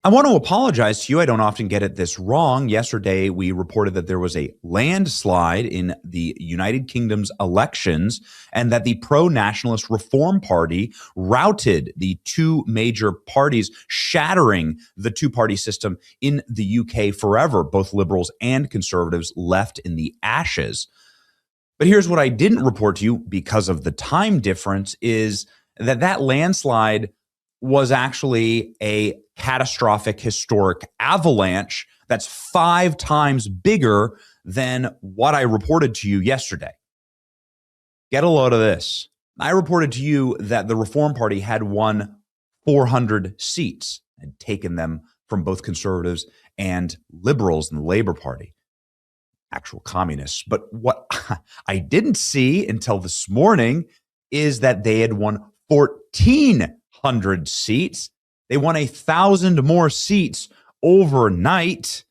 I want to apologize to you. I don't often get it this wrong. Yesterday, we reported that there was a landslide in the United Kingdom's elections and that the pro-nationalist Reform Party routed the two major parties, shattering the two-party system in the UK forever. Both liberals and conservatives left in the ashes. But here's what I didn't report to you because of the time difference is that landslide was actually a catastrophic historic avalanche that's 5 times bigger than what I reported to you yesterday. Get a load of this. I reported to you that the Reform Party had won 400 seats and taken them from both conservatives and liberals in the Labour Party, actual communists. But what I didn't see until this morning is that they had won 1,400 seats. They won 1,000 more seats overnight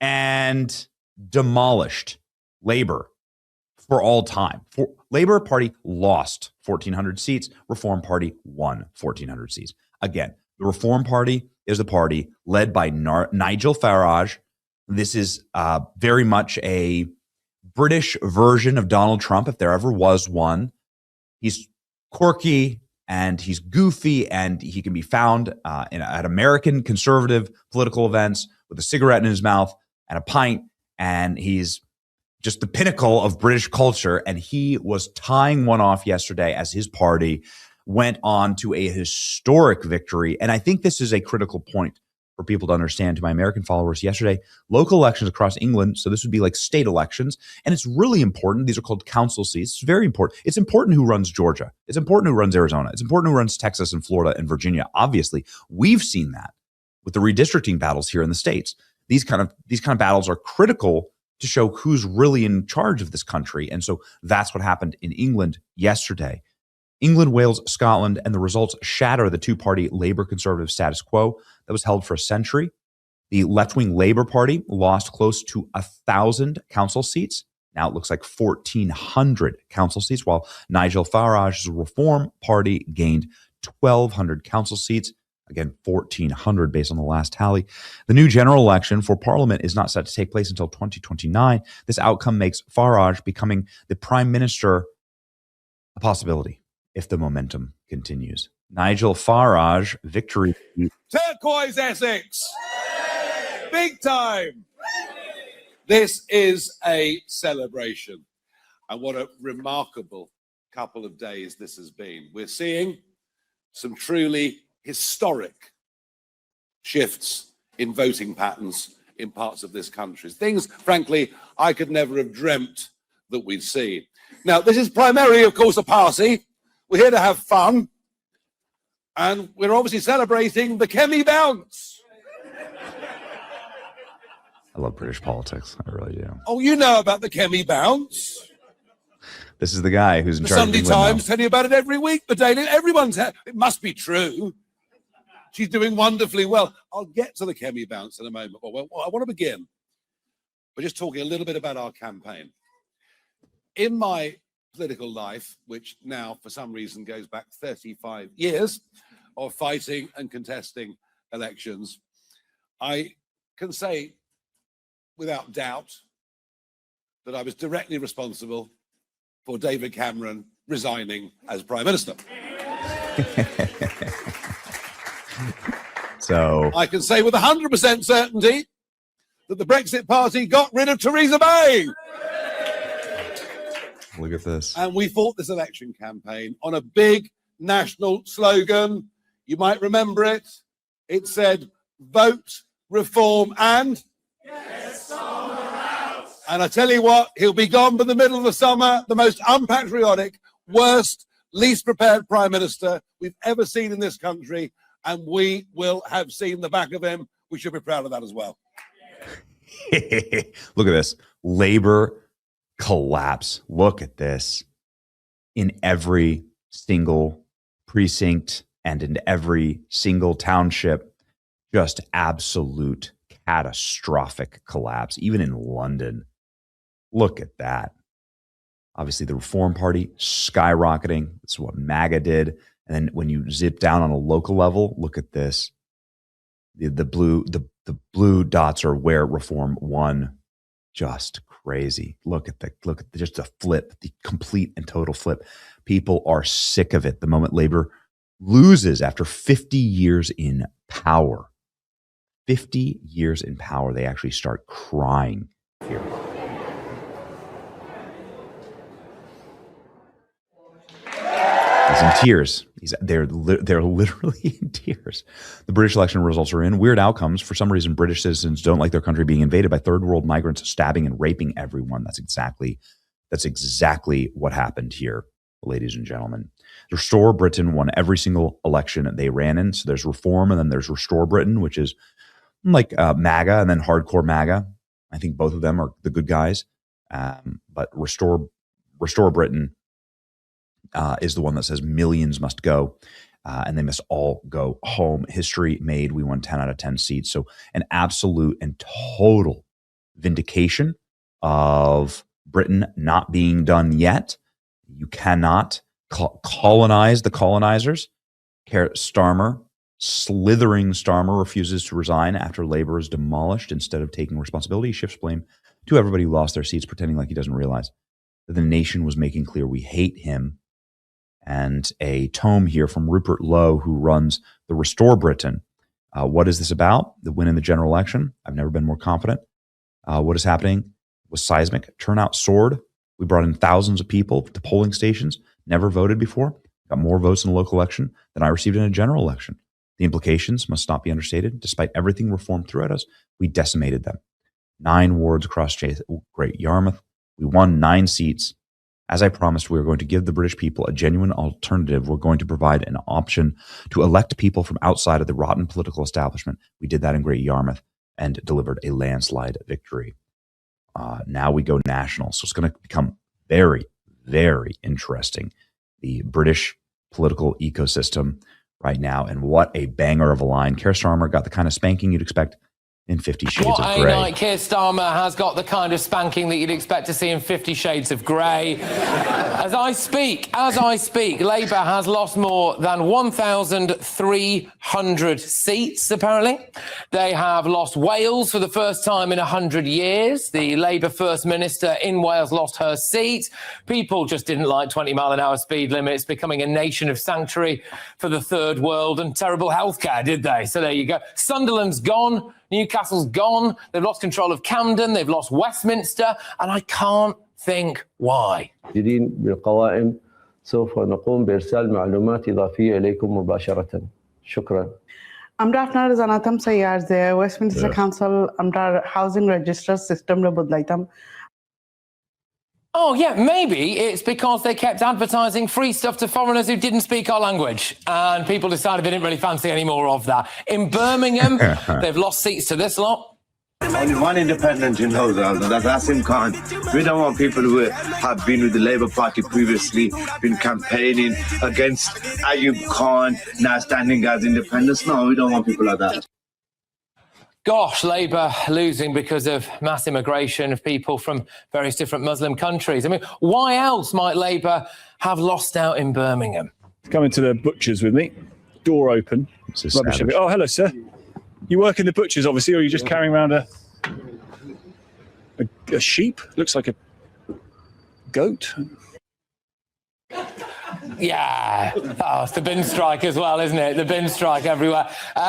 and demolished Labor for all time. Labor Party lost 1,400 seats. Reform Party won 1,400 seats. Again, the Reform Party is the party led by Nigel Farage. This is very much a British version of Donald Trump, if there ever was one. He's quirky and he's goofy, and he can be found at American conservative political events with a cigarette in his mouth and a pint, and he's just the pinnacle of British culture. And he was tying one off yesterday as his party went on to a historic victory. And I think this is a critical point for people to understand. To my American followers yesterday, local elections across England, so this would be like state elections, and it's really important. These are called council seats. It's very important. It's important who runs Georgia. It's important who runs Arizona. It's important who runs Texas and Florida and Virginia. Obviously, we've seen that with the redistricting battles here in the States. These kind of battles are critical to show who's really in charge of this country. And so that's what happened in England yesterday. England, Wales, Scotland, and the results shatter the two-party Labour-Conservative status quo that was held for a century. The left-wing Labour Party lost close to 1,000 council seats. Now it looks like 1,400 council seats, while Nigel Farage's Reform Party gained 1,200 council seats. Again, 1,400 based on the last tally. The new general election for Parliament is not set to take place until 2029. This outcome makes Farage becoming the Prime Minister a possibility if the momentum continues. Nigel Farage, victory. Turquoise Essex. Big time. This is a celebration. And what a remarkable couple of days this has been. We're seeing some truly historic shifts in voting patterns in parts of this country. Things, frankly, I could never have dreamt that we'd see. Now, this is primarily, of course, a party. We're here to have fun. And we're obviously celebrating the Kemi bounce. I love British politics. I really do. Oh, you know about the Kemi bounce. This is the guy who's in charge of the Sunday Times tell you about it every week. The Daily, it must be true. She's doing wonderfully well. I'll get to the Kemi bounce in a moment. Well, I want to begin by just talking a little bit about our campaign. In my political life, which now for some reason goes back 35 years of fighting and contesting elections, I can say without doubt that I was directly responsible for David Cameron resigning as Prime Minister. So I can say with 100% certainty that the Brexit Party got rid of Theresa May. Look at this. And we fought this election campaign on a big national slogan. You might remember it. It said, vote, reform, and... Yes, Starmer out. And I tell you what, he'll be gone by the middle of the summer, the most unpatriotic, worst, least prepared Prime Minister we've ever seen in this country. And we will have seen the back of him. We should be proud of that as well. Look at this. Labor collapse. Look at this. In every single precinct and in every single township, just absolute catastrophic collapse, even in London. Look at that. Obviously, the Reform Party skyrocketing. That's what MAGA did. And then when you zip down on a local level, look at this. The blue dots are where reform won. Just crazy. Look at just the flip, the complete and total flip. People are sick of it. The moment Labor loses after 50 years in power, 50 years in power, they actually start crying here. He's in tears. They're literally in tears. The British election results are in. Weird outcomes. For some reason, British citizens don't like their country being invaded by third world migrants stabbing and raping everyone. That's exactly what happened here, ladies and gentlemen. Restore Britain won every single election they ran in. So there's Reform and then there's Restore Britain, which is like MAGA and then hardcore MAGA. I think both of them are the good guys. But Restore Britain is the one that says millions must go and they must all go home. History made. We won 10 out of 10 seats. So an absolute and total vindication of Britain not being done yet. You cannot colonize the colonizers. Starmer, slithering Starmer, refuses to resign after Labor is demolished. Instead of taking responsibility, he shifts blame to everybody who lost their seats, pretending like he doesn't realize that the nation was making clear we hate him. And a tome here from Rupert Lowe, who runs the Restore Britain. What is this about? The win in the general election. I've never been more confident. What is happening was seismic. Turnout soared. We brought in thousands of people to polling stations, never voted before, got more votes in a local election than I received in a general election. The implications must not be understated. Despite everything Reform threw at us, we decimated them. 9 wards across Great Yarmouth. We won 9 seats. As I promised, we were going to give the British people a genuine alternative. We're going to provide an option to elect people from outside of the rotten political establishment. We did that in Great Yarmouth and delivered a landslide victory. Now we go national. So it's going to become very, very interesting. The British political ecosystem right now. And what a banger of a line. Keir Starmer got the kind of spanking you'd expect in 50 Shades of Grey. What a night. Keir Starmer has got the kind of spanking that you'd expect to see in 50 Shades of Grey. As I speak, Labour has lost more than 1,300 seats, apparently. They have lost Wales for the first time in 100 years. The Labour First Minister in Wales lost her seat. People just didn't like 20-mile-an-hour speed limits, becoming a nation of sanctuary for the third world and terrible healthcare, did they? So there you go. Sunderland's gone. Newcastle's gone. They've lost control of Camden. They've lost Westminster. And I can't think why. بالقوائم سوف نقوم بإرسال معلومات إضافية إليكم مباشرة. شكرا. আমরা আপনার জানাতাম sir যে Westminster council আমরা housing register সিস্টেমে বদলাইতাম. Oh, yeah, maybe it's because they kept advertising free stuff to foreigners who didn't speak our language. And people decided they didn't really fancy any more of that. In Birmingham, they've lost seats to this lot. Only one independent in those, that's Asim Khan. We don't want people who have been with the Labour Party previously, been campaigning against Ayub Khan, now standing as independents. No, we don't want people like that. Gosh, Labour losing because of mass immigration of people from various different Muslim countries. I mean, why else might Labour have lost out in Birmingham? Coming to the butcher's with me. Door open. Rubbish. Oh, hello, sir. You work in the butcher's, obviously, or are you just carrying around a sheep? Looks like a goat. Yeah. Oh, it's the bin strike as well, isn't it? The bin strike everywhere.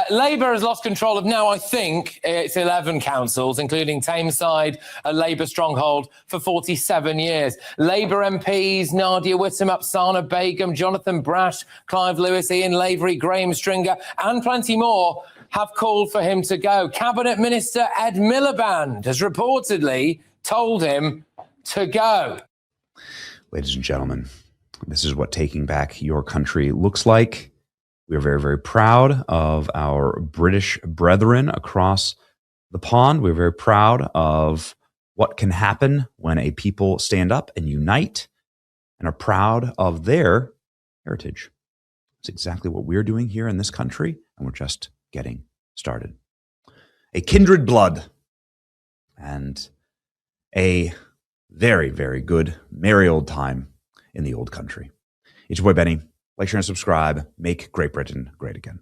Labour has lost control of now, I think, it's 11 councils, including Tameside, a Labour stronghold, for 47 years. Labour MPs, Nadia Whittam, Upsana Begum, Jonathan Brash, Clive Lewis, Ian Lavery, Graham Stringer, and plenty more have called for him to go. Cabinet Minister Ed Miliband has reportedly told him to go. Ladies and gentlemen, this is what taking back your country looks like. We are very, very proud of our British brethren across the pond. We're very proud of what can happen when a people stand up and unite and are proud of their heritage. It's exactly what we're doing here in this country, and we're just getting started. A kindred blood and a very, very good, merry old time in the old country. It's your boy Benny. Like, share, and subscribe. Make Great Britain great again.